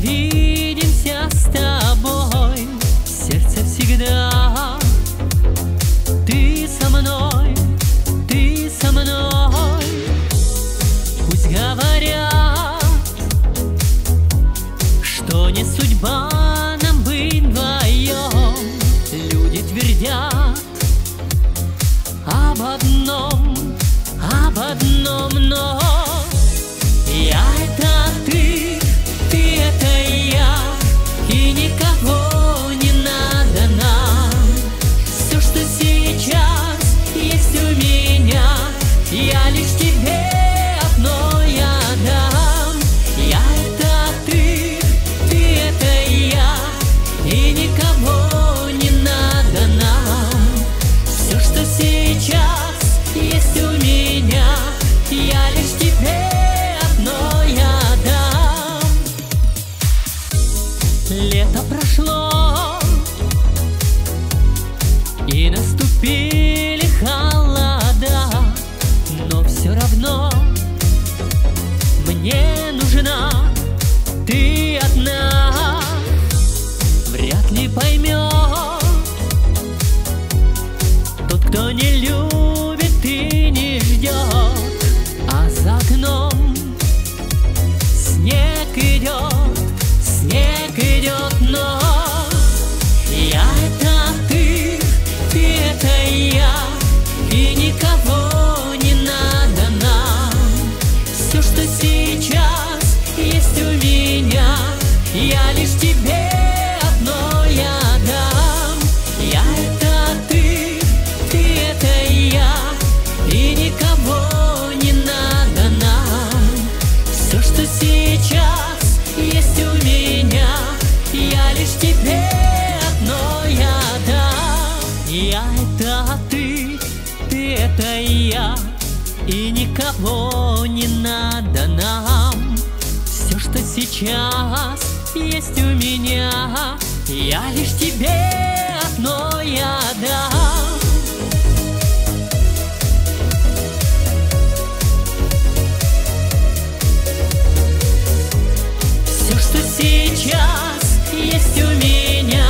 увидимся с тобой. Сердце всегда. Ты со мной, ты со мной. Пусть говорят, что не судьба нам быть вдвоем. Люди твердят об одном, но я — это ты — это я, и никого не надо нам. Все, что сейчас есть у меня, я лишь тебе одной отдам. Я — это ты — это я, и никого не надо нам. Все, что сейчас есть у меня, я лишь тебе одной отдам. Лето прошло, и наступили холода, но все равно мне нужна ты одна. Вряд ли поймет тот, кто не любит и не ждет, а за окном снег идет, но я — это ты — это я, и никого не надо нам. Все, что сейчас есть у меня, я лишь тебе одной отдам. Я — это ты — это я, и никого не надо нам. Все, что сейчас есть у меня, я лишь тебе одной отдам. Я — это ты — это я, и никого не надо нам. Все, что сейчас есть у меня, я лишь тебе одной отдам. Все, что сейчас есть у меня,